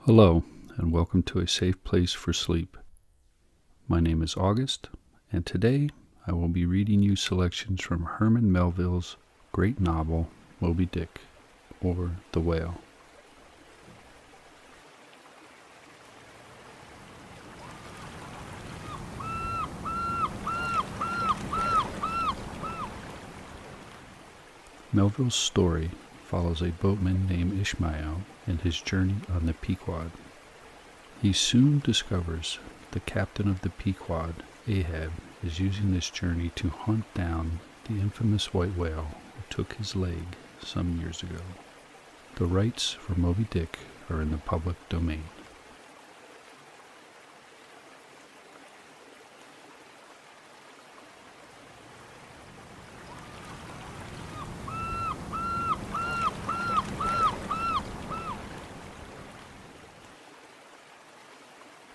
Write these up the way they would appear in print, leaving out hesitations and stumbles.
Hello, and welcome to A Safe Place for Sleep. My name is August, and today I will be reading you selections from Herman Melville's great novel, Moby Dick, or The Whale. Melville's story follows a boatman named Ishmael and his journey on the Pequod. He soon discovers the captain of the Pequod, Ahab, is using this journey to hunt down the infamous white whale who took his leg some years ago. The rights for Moby Dick are in the public domain.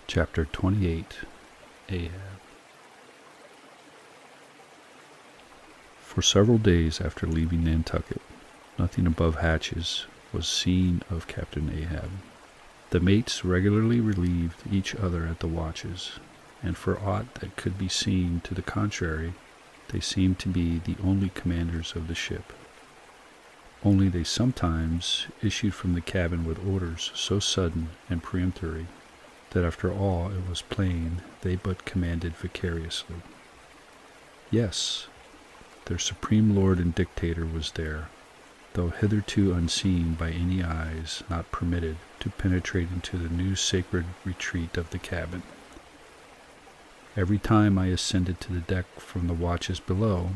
Chapter 28, Ahab. For several days after leaving Nantucket, nothing above hatches was seen of Captain Ahab. The mates regularly relieved each other at the watches, and for aught that could be seen to the contrary, they seemed to be the only commanders of the ship. Only they sometimes issued from the cabin with orders so sudden and peremptory that after all it was plain they but commanded vicariously. Yes, their supreme lord and dictator was there, though hitherto unseen by any eyes not permitted to penetrate into the new sacred retreat of the cabin. Every time I ascended to the deck from the watches below,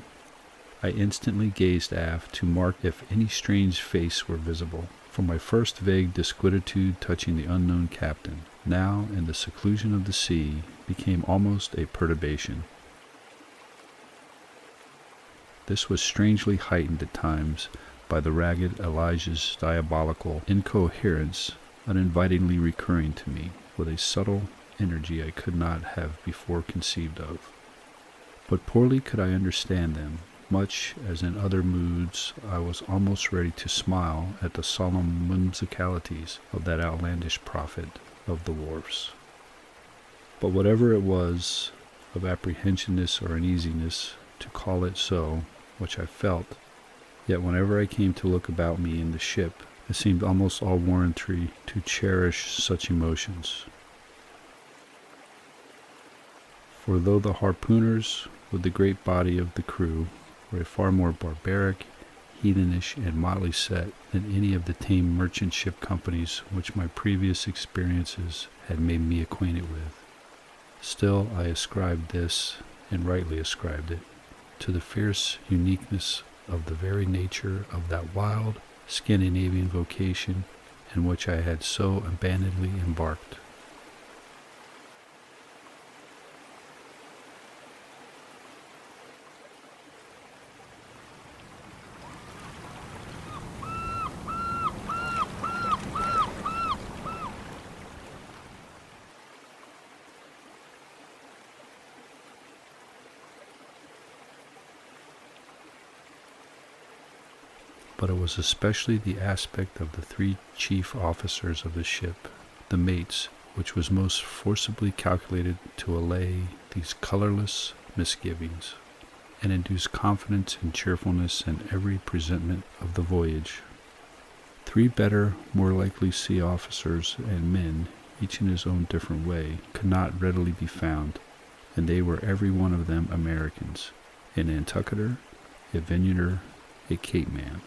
I instantly gazed aft to mark if any strange face were visible, for my first vague disquietude touching the unknown captain, now in the seclusion of the sea, became almost a perturbation. This was strangely heightened at times by the ragged Elijah's diabolical incoherence uninvitingly recurring to me with a subtle energy I could not have before conceived of. But poorly could I understand them, much as in other moods I was almost ready to smile at the solemn whimsicalities of that outlandish prophet of the wharfs. But whatever it was of apprehensionness or uneasiness, to call it so, which I felt, yet whenever I came to look about me in the ship, it seemed almost all warrantry to cherish such emotions. For though the harpooners, with the great body of the crew, were a far more barbaric, heathenish, and motley set than any of the tame merchant ship companies which my previous experiences had made me acquainted with, still I ascribed this, and rightly ascribed it, to the fierce uniqueness of the very nature of that wild Scandinavian vocation in which I had so abandonedly embarked. But it was especially the aspect of the three chief officers of the ship, the mates, which was most forcibly calculated to allay these colorless misgivings, and induce confidence and cheerfulness in every presentment of the voyage. Three better, more likely sea officers and men, each in his own different way, could not readily be found, and they were every one of them Americans, a Nantucketer, a Vineyarder, a Cape man.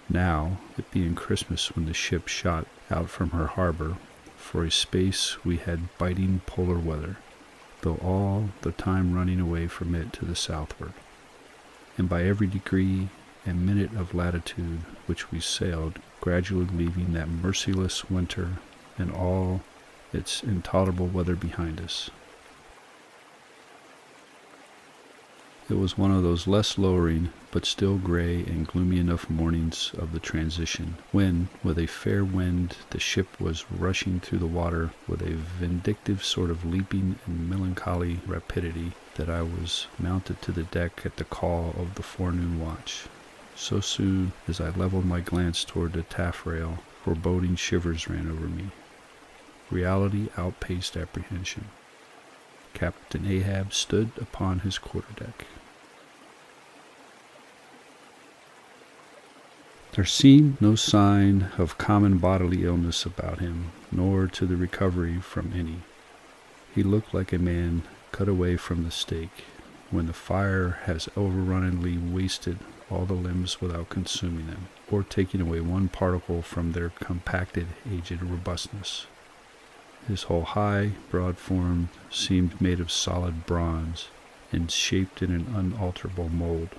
Now, it being Christmas when the ship shot out from her harbor, for a space we had biting polar weather, though all the time running away from it to the southward. And by every degree and minute of latitude which we sailed, gradually leaving that merciless winter and all its intolerable weather behind us. It was one of those less lowering, but still gray and gloomy enough mornings of the transition, when, with a fair wind, the ship was rushing through the water with a vindictive sort of leaping and melancholy rapidity, that I was mounted to the deck at the call of the forenoon watch. So soon as I leveled my glance toward the taffrail, foreboding shivers ran over me. Reality outpaced apprehension. Captain Ahab stood upon his quarterdeck. There seemed no sign of common bodily illness about him, nor to the recovery from any. He looked like a man cut away from the stake, when the fire has overrunningly wasted all the limbs without consuming them, or taking away one particle from their compacted, aged robustness. His whole high, broad form seemed made of solid bronze, and shaped in an unalterable mold,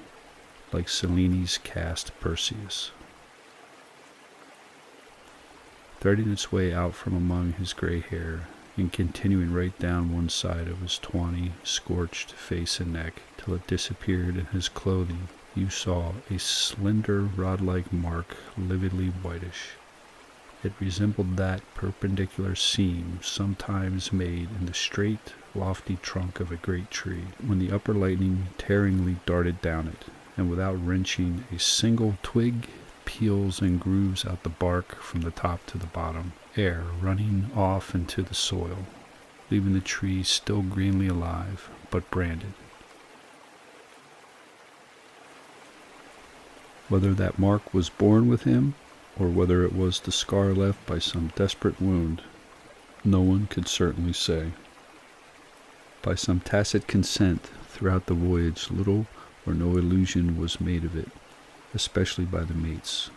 like Cellini's cast Perseus. Threading its way out from among his gray hair, and continuing right down one side of his tawny, scorched face and neck, till it disappeared in his clothing, you saw a slender, rod-like mark, lividly whitish. It resembled that perpendicular seam sometimes made in the straight, lofty trunk of a great tree, when the upper lightning tearingly darted down it, and without wrenching a single twig, peels and grooves out the bark from the top to the bottom, air running off into the soil, leaving the tree still greenly alive, but branded. Whether that mark was born with him, or whether it was the scar left by some desperate wound, no one could certainly say. By some tacit consent throughout the voyage, little or no illusion was made of it, especially by the mates.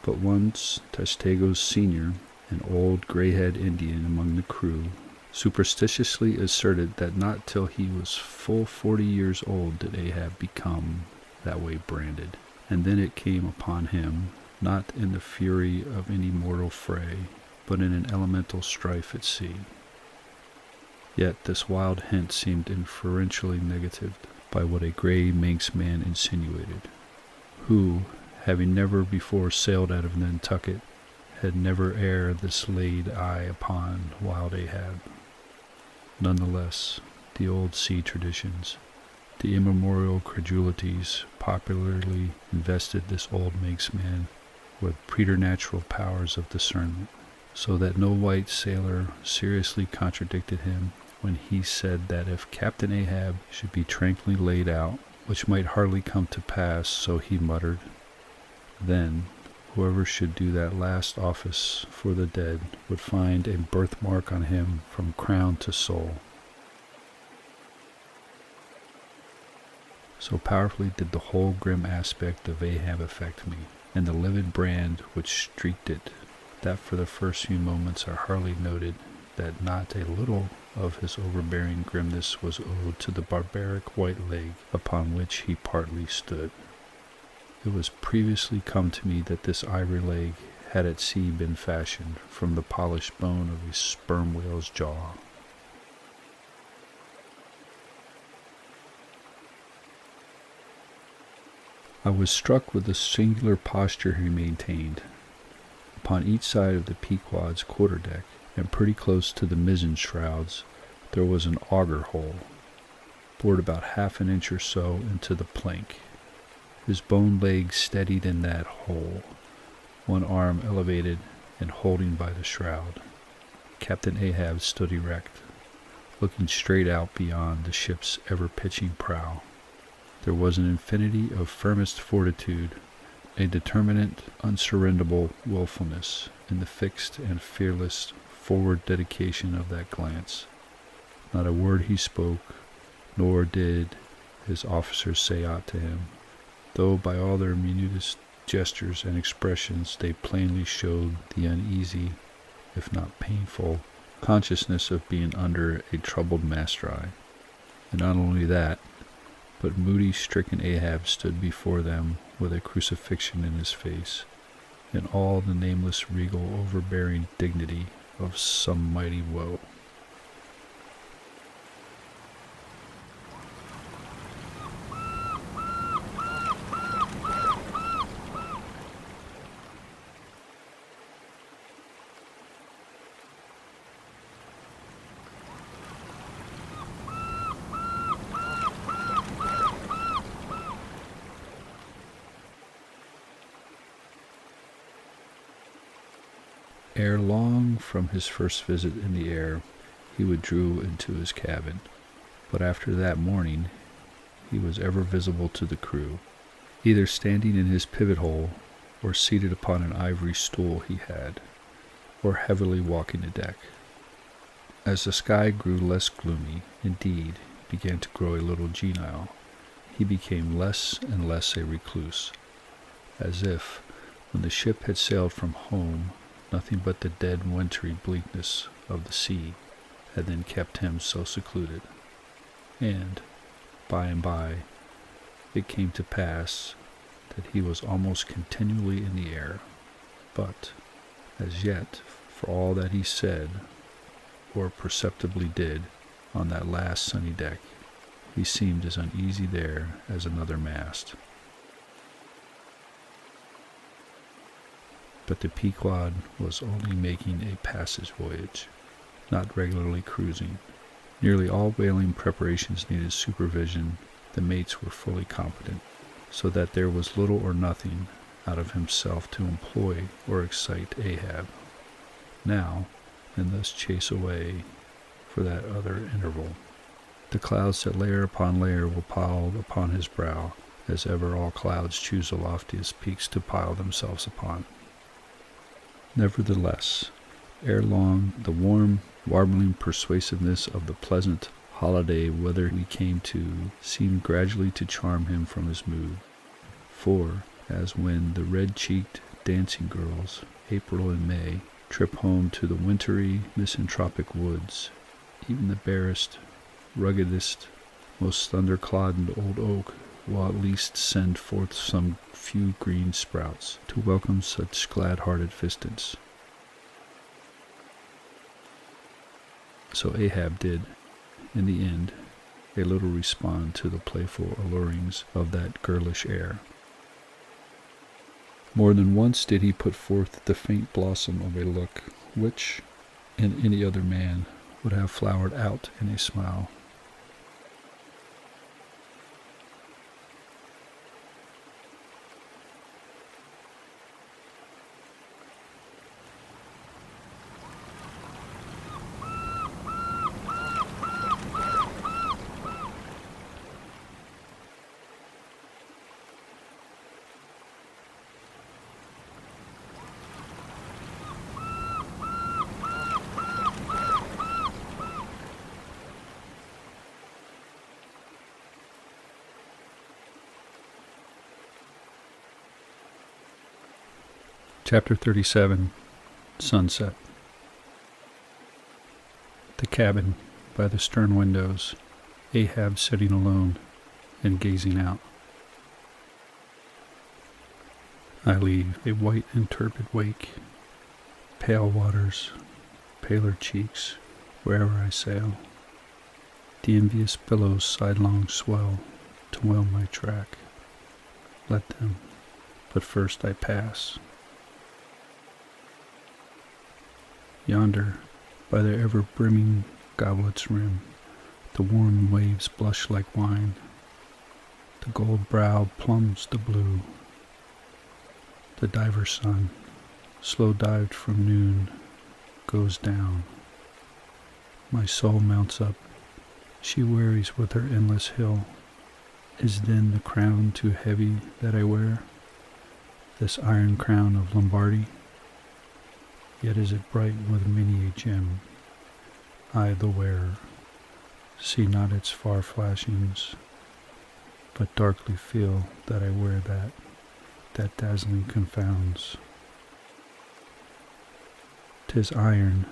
But once Tashtego's senior, an old gray-head Indian among the crew, superstitiously asserted that not till he was full 40 years old did Ahab become that way branded, and then it came upon him, not in the fury of any mortal fray, but in an elemental strife at sea. Yet this wild hint seemed inferentially negatived by what a gray Manx man insinuated, who, having never before sailed out of Nantucket, had never ere this laid eye upon wild Ahab. Nonetheless, the old sea traditions, the immemorial credulities popularly invested this old Manx man with preternatural powers of discernment, so that no white sailor seriously contradicted him when he said that if Captain Ahab should be tranquilly laid out, which might hardly come to pass, so he muttered, then whoever should do that last office for the dead would find a birthmark on him from crown to sole. So powerfully did the whole grim aspect of Ahab affect me, and the livid brand which streaked it, that for the first few moments I hardly noted that not a little of his overbearing grimness was owed to the barbaric white leg upon which he partly stood. It was previously come to me that this ivory leg had at sea been fashioned from the polished bone of a sperm whale's jaw. I was struck with the singular posture he maintained. Upon each side of the Pequod's quarterdeck, and pretty close to the mizzen shrouds, there was an auger hole, bored about half an inch or so into the plank. His bone leg steadied in that hole, one arm elevated and holding by the shroud. Captain Ahab stood erect, looking straight out beyond the ship's ever-pitching prow. There was an infinity of firmest fortitude, a determinate, unsurrenderable willfulness in the fixed and fearless forward dedication of that glance. Not a word he spoke, nor did his officers say aught to him, though by all their minutest gestures and expressions they plainly showed the uneasy, if not painful, consciousness of being under a troubled master eye. And not only that, but moody, stricken Ahab stood before them with a crucifixion in his face, in all the nameless, regal, overbearing dignity of some mighty woe. Ere long from his first visit in the air, he withdrew into his cabin, but after that morning he was ever visible to the crew, either standing in his pivot hole, or seated upon an ivory stool he had, or heavily walking the deck. As the sky grew less gloomy, indeed, began to grow a little genial, he became less and less a recluse, as if, when the ship had sailed from home, nothing but the dead wintry bleakness of the sea had then kept him so secluded. And by, it came to pass that he was almost continually in the air, but, as yet, for all that he said, or perceptibly did, on that last sunny deck, he seemed as uneasy there as another mast. But the Pequod was only making a passage voyage, not regularly cruising. Nearly all whaling preparations needed supervision. The mates were fully competent, so that there was little or nothing out of himself to employ or excite Ahab. Now, and thus chase away for that other interval. The clouds that layer upon layer were piled upon his brow, as ever all clouds choose the loftiest peaks to pile themselves upon. Nevertheless, ere long, the warm, warbling persuasiveness of the pleasant holiday weather we came to seemed gradually to charm him from his mood. For, as when the red-cheeked dancing girls, April and May, trip home to the wintry, misanthropic woods, even the barest, ruggedest, most thunder-clodded old oak will at least send forth some few green sprouts to welcome such glad-hearted visitants. So Ahab did, in the end, a little respond to the playful allurings of that girlish air. More than once did he put forth the faint blossom of a look which, in any other man, would have flowered out in a smile. Chapter 37, Sunset. The cabin, by the stern windows, Ahab sitting alone and gazing out. I leave a white and turbid wake, pale waters, paler cheeks, wherever I sail. The envious billows sidelong swell to whale my track. Let them, but first I pass. Yonder, by their ever-brimming goblet's rim, the warm waves blush like wine. The gold brow plumbs the blue. The diver sun, slow-dived from noon, goes down. My soul mounts up. She wearies with her endless hill. Is then the crown too heavy that I wear? This iron crown of Lombardy? Yet is it bright with many a gem. I, the wearer, see not its far flashings, but darkly feel that I wear that dazzling confounds. 'Tis iron,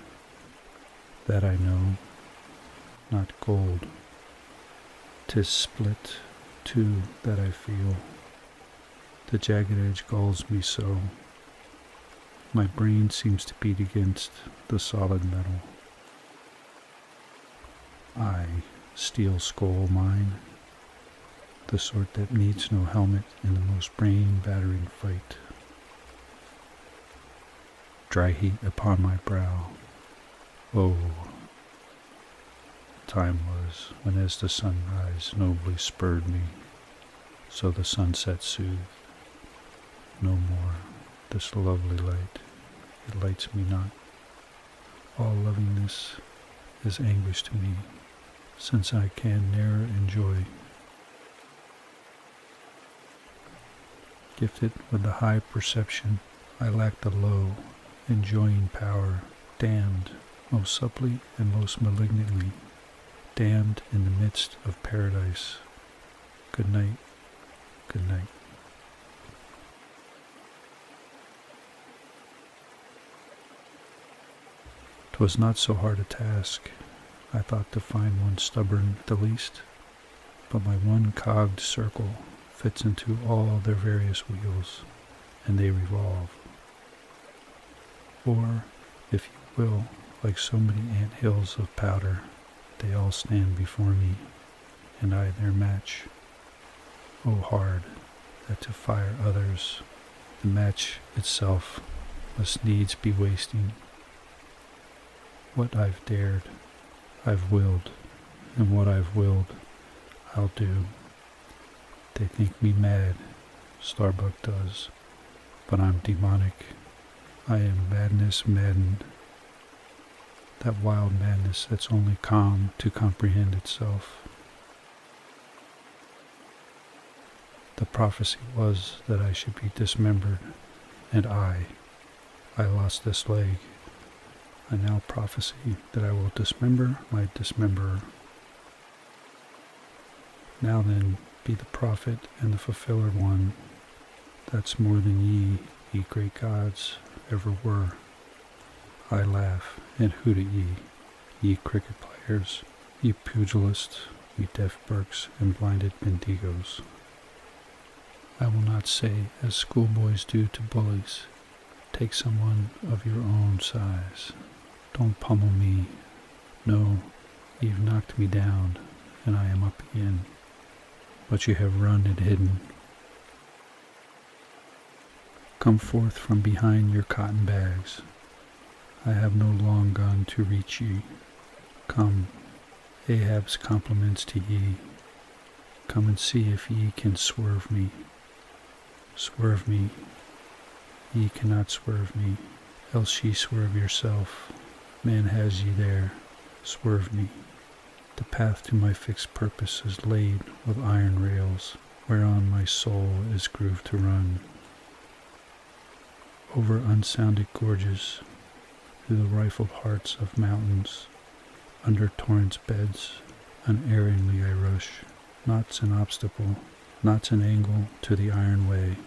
that I know, not gold. 'Tis split, too, that I feel. The jagged edge galls me so. My brain seems to beat against the solid metal. Aye, steel skull mine, the sort that needs no helmet in the most brain-battering fight. Dry heat upon my brow. Oh, time was when as the sunrise nobly spurred me, so the sunset soothed. No more this lovely light it lights me not. All lovingness is anguish to me, since I can ne'er enjoy. Gifted with the high perception, I lack the low, enjoying power, damned most subtly and most malignantly, damned in the midst of paradise. Good night, good night. 'Twas not so hard a task, I thought, to find one stubborn at the least, but my one cogged circle fits into all their various wheels, and they revolve. Or, if you will, like so many ant hills of powder, they all stand before me, and I their match. Oh, hard that to fire others, the match itself must needs be wasting. What I've dared, I've willed, and what I've willed, I'll do. They think me mad, Starbuck does, but I'm demonic. I am madness maddened. That wild madness that's only calm to comprehend itself. The prophecy was that I should be dismembered, and I lost this leg. I now prophesy that I will dismember my dismemberer. Now then, be the prophet and the fulfiller one. That's more than ye great gods, ever were. I laugh and hoot at ye cricket players, ye pugilists, ye deaf Burks and blinded Bendigos. I will not say, as schoolboys do to bullies, take someone of your own size. Don't pummel me. No, you've knocked me down, and I am up again. But you have run and hidden. Come forth from behind your cotton bags. I have no long gun to reach ye. Come, Ahab's compliments to ye. Come and see if ye can swerve me. Swerve me. Ye cannot swerve me, else ye swerve yourself. Man has ye there, swerve me. The path to my fixed purpose is laid with iron rails, whereon my soul is grooved to run. Over unsounded gorges, through the rifled hearts of mountains, under torrents' beds, unerringly I rush. Naught's an obstacle, naught's an angle to the iron way.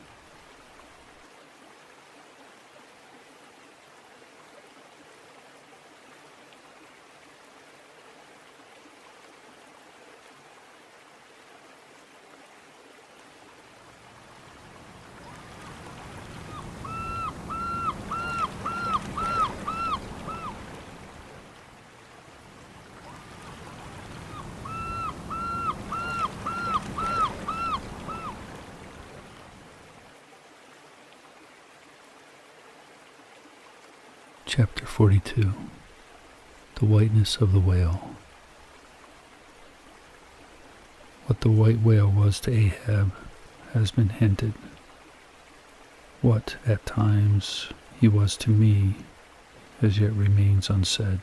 Chapter 42. The Whiteness of the Whale. What the white whale was to Ahab has been hinted. What, at times, he was to me as yet remains unsaid.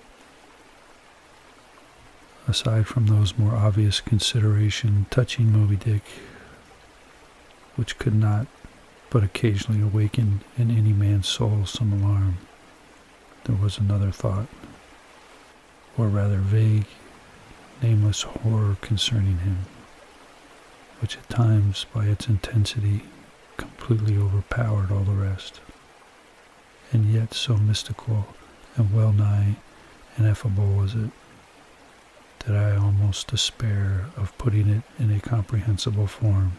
Aside from those more obvious considerations touching Moby Dick, which could not but occasionally awaken in any man's soul some alarm, there was another thought, or rather vague, nameless horror concerning him, which at times by its intensity completely overpowered all the rest, and yet so mystical and well-nigh ineffable was it, that I almost despair of putting it in a comprehensible form.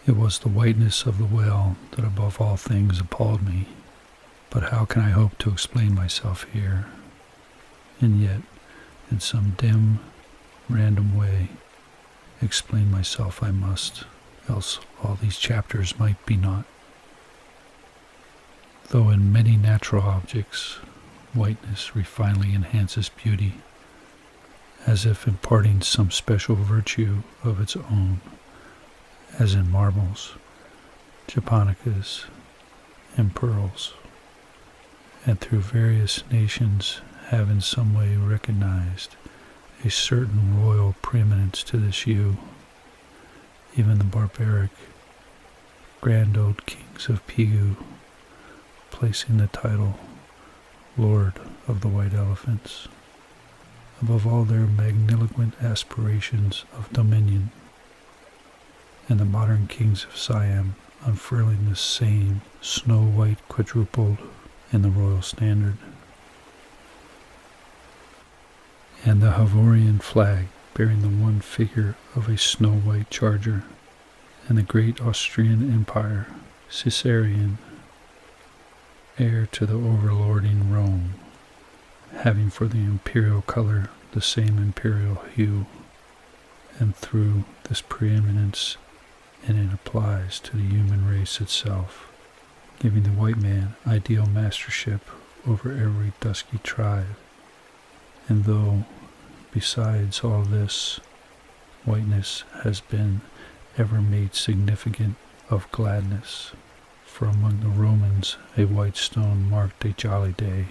It was the whiteness of the whale that above all things appalled me, but how can I hope to explain myself here? And yet, in some dim, random way, explain myself I must, else all these chapters might be naught. Though in many natural objects, whiteness refinedly enhances beauty, as if imparting some special virtue of its own, as in marbles, japonicas, and pearls, and through various nations have in some way recognized a certain royal preeminence to this ewe, even the barbaric, grand old kings of Pegu, placing the title Lord of the White Elephants above all their magniloquent aspirations of dominion, and the modern kings of Siam unfurling the same snow-white quadrupled in the royal standard, and the Havorian flag bearing the one figure of a snow-white charger, and the great Austrian Empire, Caesarian, heir to the overlording Rome, having for the imperial color the same imperial hue, and through this preeminence, and it applies to the human race itself, giving the white man ideal mastership over every dusky tribe. And though, besides all this, whiteness has been ever made significant of gladness, for among the Romans a white stone marked a jolly day,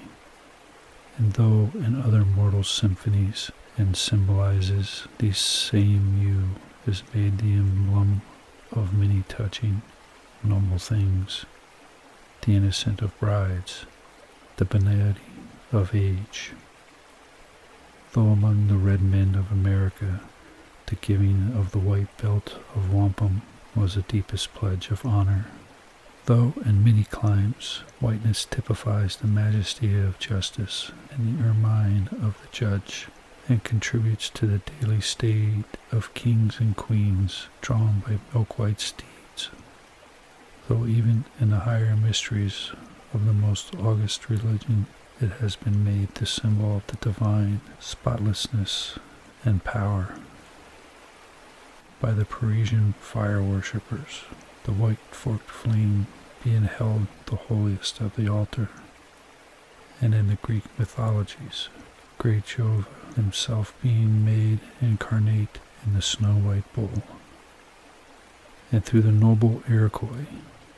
and though in other mortal symphonies and symbolizes the same hue is made the emblem of many touching, noble things, the innocence of brides, the banality of age. Though among the red men of America the giving of the white belt of wampum was the deepest pledge of honor, though in many climes whiteness typifies the majesty of justice and the ermine of the judge, and contributes to the daily state of kings and queens drawn by milk-white steeds, though even in the higher mysteries of the most august religion it has been made the symbol of the divine spotlessness and power. By the Parisian fire worshippers, the white forked flame being held the holiest of the altar, and in the Greek mythologies, great Jehovah himself being made incarnate in the snow-white bull. And through the noble Iroquois,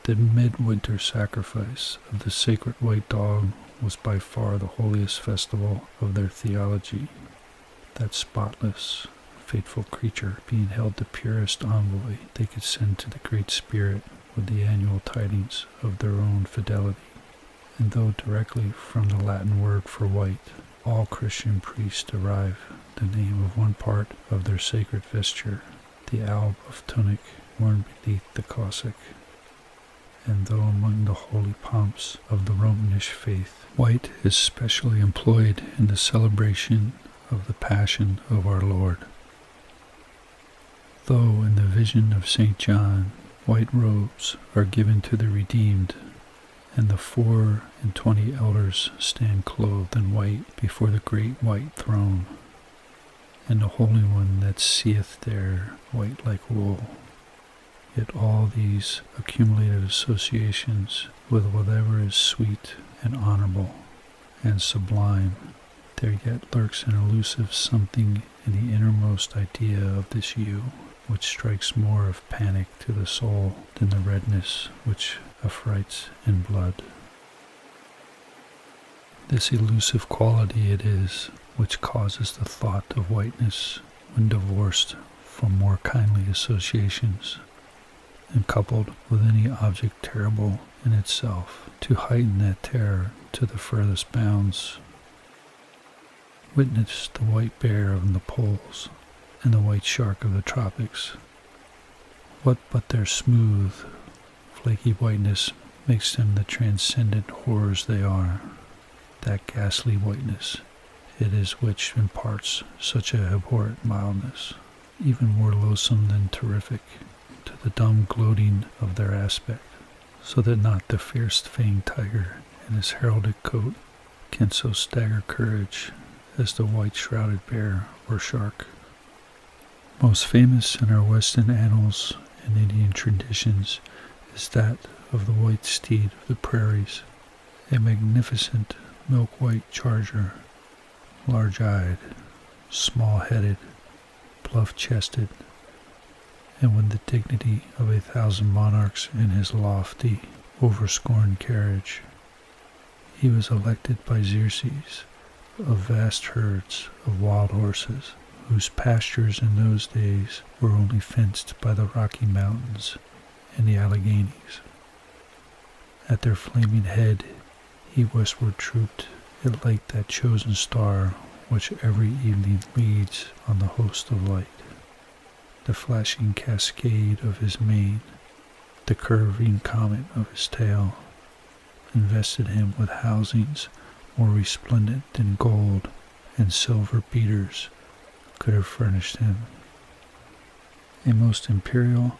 the midwinter sacrifice of the sacred white dog was by far the holiest festival of their theology, that spotless, fateful creature being held the purest envoy they could send to the Great Spirit with the annual tidings of their own fidelity. And though directly from the Latin word for white, all Christian priests derive the name of one part of their sacred vesture, the alb of tunic worn beneath the cassock. And though among the holy pomps of the Romanish faith, white is specially employed in the celebration of the Passion of our Lord, though in the vision of St. John, white robes are given to the redeemed, and the 24 elders stand clothed in white before the great white throne, and the Holy One that seeth there white like wool. Yet all these accumulated associations with whatever is sweet and honorable and sublime, there yet lurks an elusive something in the innermost idea of this hue, which strikes more of panic to the soul than the redness which affrights in blood. This elusive quality it is which causes the thought of whiteness, when divorced from more kindly associations, and coupled with any object terrible in itself, to heighten that terror to the furthest bounds. Witness the white bear of the poles and the white shark of the tropics. What but their smooth, flaky whiteness makes them the transcendent horrors they are? That ghastly whiteness it is which imparts such a abhorrent mildness, even more loathsome than terrific, to the dumb gloating of their aspect, so that not the fierce-fanged tiger in his heraldic coat can so stagger courage as the white-shrouded bear or shark. Most famous in our Western annals and Indian traditions is that of the white steed of the prairies, a magnificent milk-white charger, large-eyed, small-headed, bluff-chested, and when the dignity of 1,000 monarchs in his lofty, overscorned carriage, he was elected by Xerxes of vast herds of wild horses, whose pastures in those days were only fenced by the Rocky Mountains and the Alleghanies. At their flaming head he westward trooped, it like that chosen star which every evening leads on the host of light. The flashing cascade of his mane, the curving comet of his tail, invested him with housings more resplendent than gold and silver beaters could have furnished him. A most imperial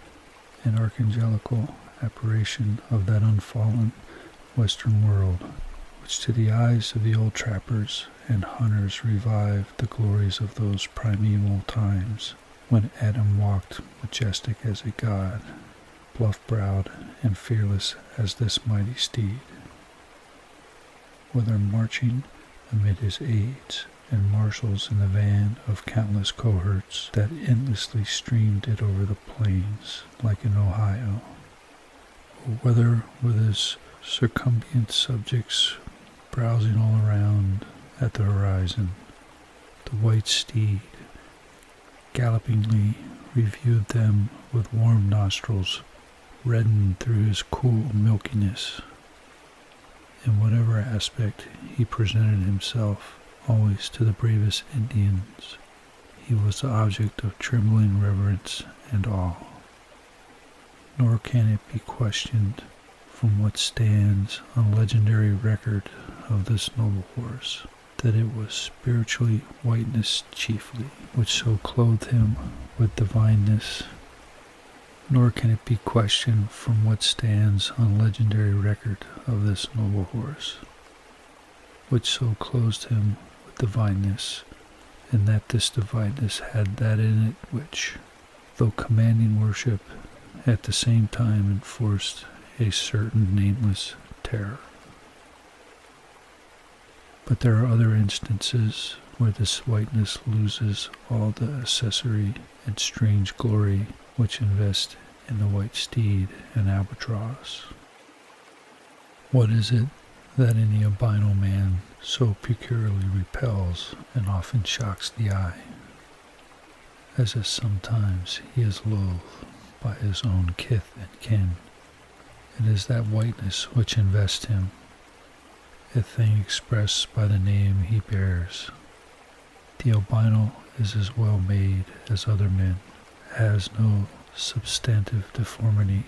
and archangelical apparition of that unfallen western world, which to the eyes of the old trappers and hunters revived the glories of those primeval times when Adam walked majestic as a god, bluff-browed and fearless as this mighty steed. Whether marching amid his aides and marshals in the van of countless cohorts that endlessly streamed it over the plains like an Ohio, or whether with his circumambient subjects browsing all around at the horizon, the white steed gallopingly reviewed them with warm nostrils reddened through his cool milkiness. In whatever aspect he presented himself, always to the bravest Indians, he was the object of trembling reverence and awe. Nor can it be questioned from what stands on legendary record of this noble horse, that it was spiritually whiteness chiefly, which so clothed him with divineness. Nor can it be questioned from what stands on legendary record of this noble horse, which so clothed him with divineness, and that this divineness had that in it which, though commanding worship, at the same time enforced a certain nameless terror. But there are other instances where this whiteness loses all the accessory and strange glory which invest in the white steed and albatross. What is it that in the albino man so peculiarly repels and often shocks the eye, as if sometimes he is loathed by his own kith and kin? It is that whiteness which invests him, a thing expressed by the name he bears. The albino is as well made as other men, has no substantive deformity,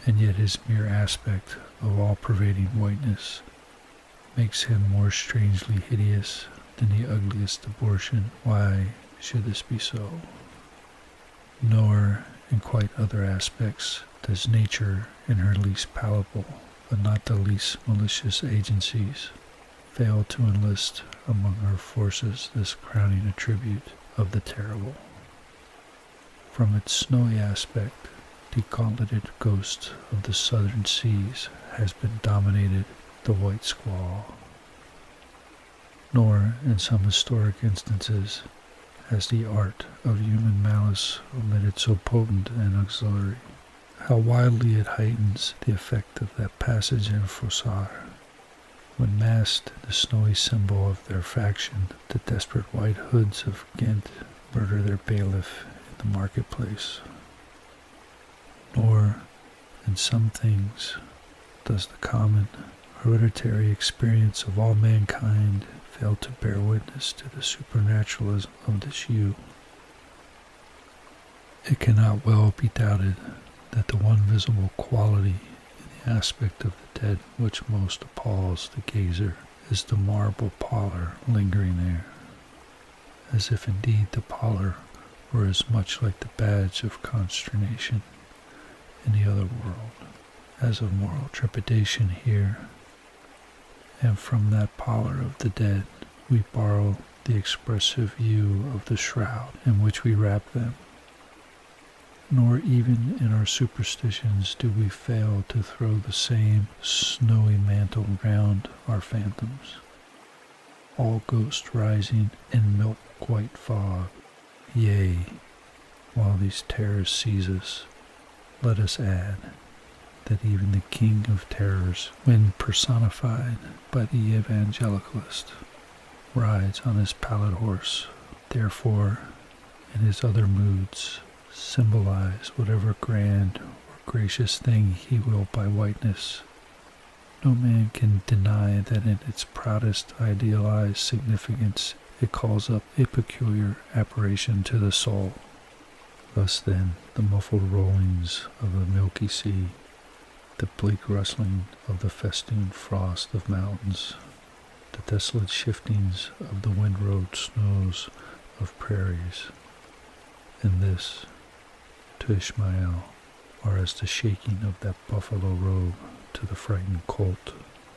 and yet his mere aspect of all-pervading whiteness makes him more strangely hideous than the ugliest abortion. Why should this be so? Nor, in quite other aspects, does nature, in her least palpable, but not the least malicious agencies, fail to enlist among her forces this crowning attribute of the terrible. From its snowy aspect, the gauntleted ghost of the southern seas has been dominated the white squall. Nor, in some historic instances, has the art of human malice omitted so potent an auxiliary. How wildly it heightens the effect of that passage in Froissart, when masked the snowy symbol of their faction, the desperate white hoods of Ghent murder their bailiff in the marketplace. Nor, in some things, does the common, hereditary experience of all mankind fail to bear witness to the supernaturalism of this hue. It cannot well be doubted that the one visible quality in the aspect of the dead which most appalls the gazer is the marble pallor lingering there, as if indeed the pallor were as much like the badge of consternation in the other world as of moral trepidation here. And from that pallor of the dead we borrow the expressive hue of the shroud in which we wrap them. Nor even in our superstitions do we fail to throw the same snowy mantle round our phantoms, all ghosts rising in milk-white fog, yea, While these terrors seize us, let us add that even the king of terrors, when personified by the evangelicalist, rides on his pallid horse. Therefore, in his other moods, symbolize whatever grand or gracious thing he will by whiteness. No man can deny that in its proudest idealized significance it calls up a peculiar apparition to the soul. Thus then, the muffled rollings of the milky sea, the bleak rustling of the festooned frost of mountains, the desolate shiftings of the windrowed snows of prairies, and this, to Ishmael, are as the shaking of that buffalo robe to the frightened colt,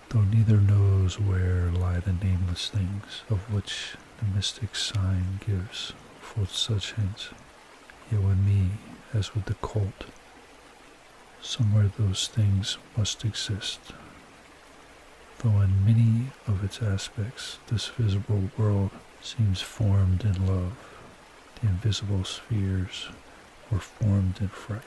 though neither knows where lie the nameless things of which the mystic sign gives forth such hints. Yet with me, as with the colt, somewhere those things must exist, though in many of its aspects this visible world seems formed in love, the invisible spheres were formed in fright.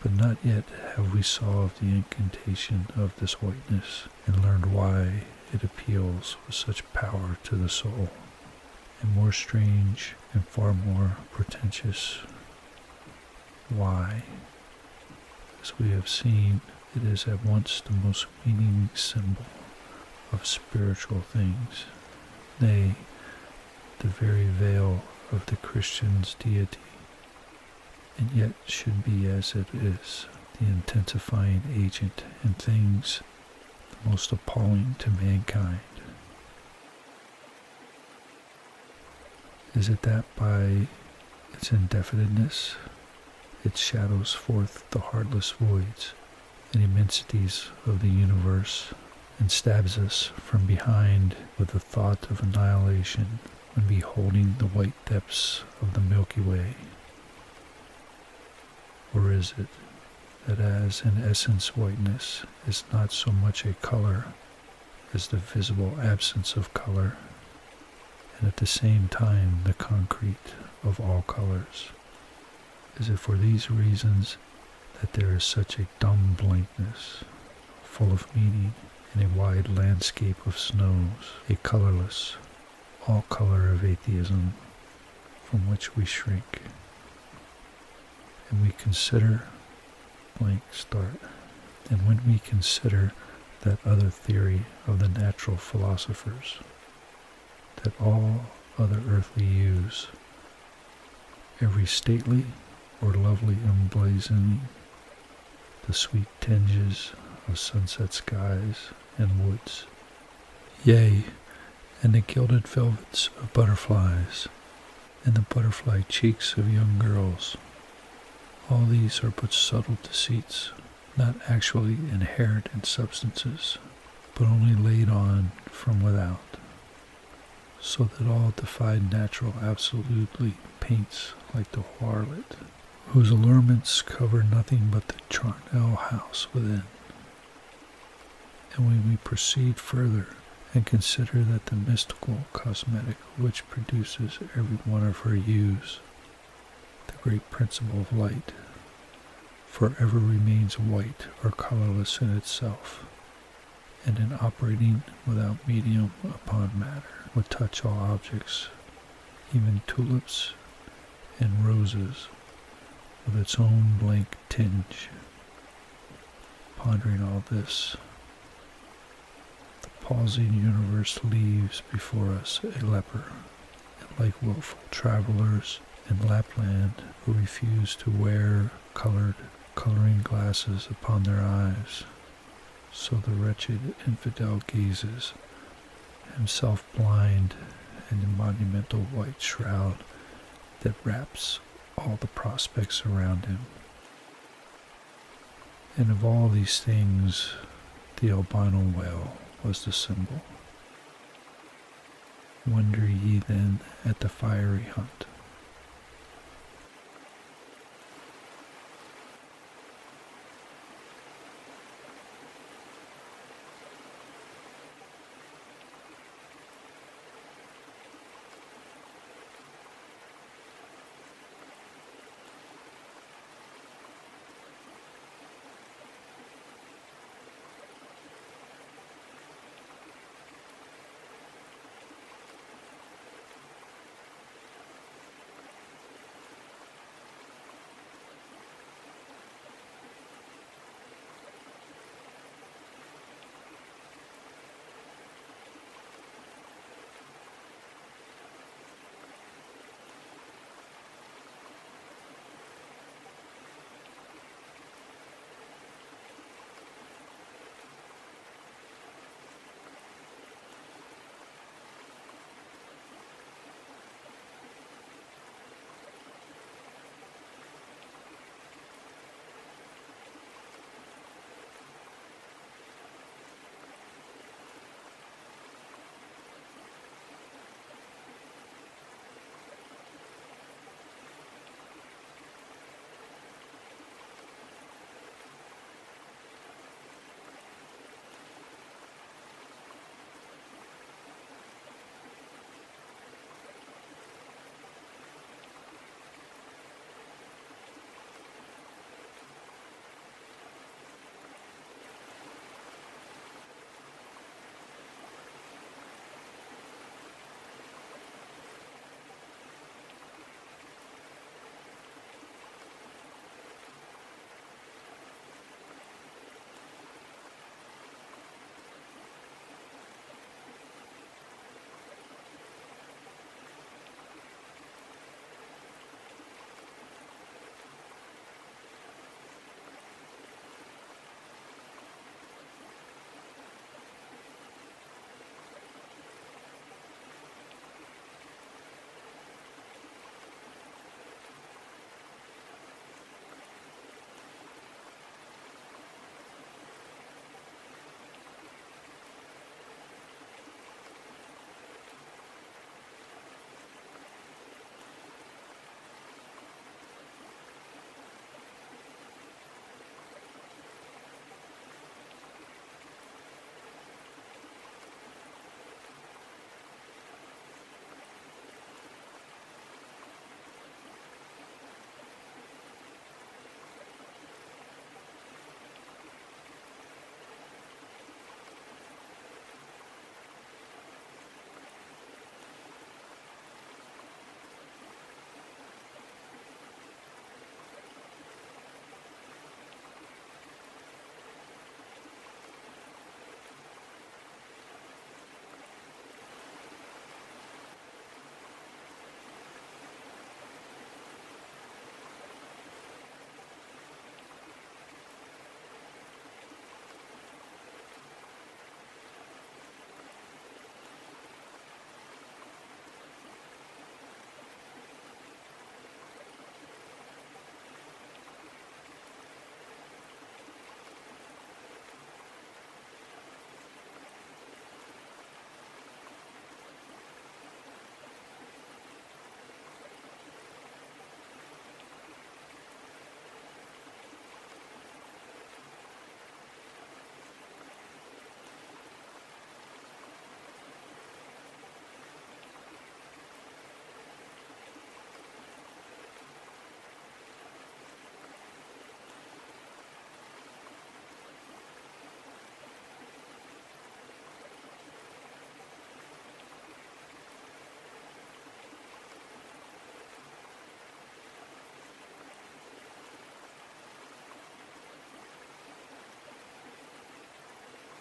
But not yet have we solved the incantation of this whiteness and learned why it appeals with such power to the soul. And more strange and far more portentous, why, as we have seen, it is at once the most meaning symbol of spiritual things, nay, the very veil of the Christian's deity, and yet should be as it is, the intensifying agent in things the most appalling to mankind. Is it that by its indefiniteness it shadows forth the heartless voids and immensities of the universe, and stabs us from behind with the thought of annihilation when beholding the white depths of the Milky Way? Or is it that as in essence whiteness is not so much a color as the visible absence of color, and at the same time the concrete of all colors? Is it for these reasons that there is such a dumb blankness, full of meaning, in a wide landscape of snows, a colorless, all color of atheism from which we shrink? And we consider blank start, and when we consider that other theory of the natural philosophers, that all other earthly hues, every stately or lovely emblazoning, the sweet tinges of sunset skies and woods, yea, and the gilded velvets of butterflies, and the butterfly cheeks of young girls, all these are but subtle deceits, not actually inherent in substances, but only laid on from without, so that all defied natural absolutely paints like the harlot, whose allurements cover nothing but the charnel house within. And when we proceed further and consider that the mystical cosmetic which produces every one of her hues, the great principle of light, forever remains white or colorless in itself, and in operating without medium upon matter, would touch all objects, even tulips and roses, with its own blank tinge. Pondering all this, the palsied universe leaves before us a leper, and like willful travelers in Lapland who refuse to wear coloring glasses upon their eyes, so the wretched infidel gazes, himself blind in the monumental white shroud that wraps all the prospects around him. And of all these things, the albino whale was the symbol. Wonder ye then at the fiery hunt,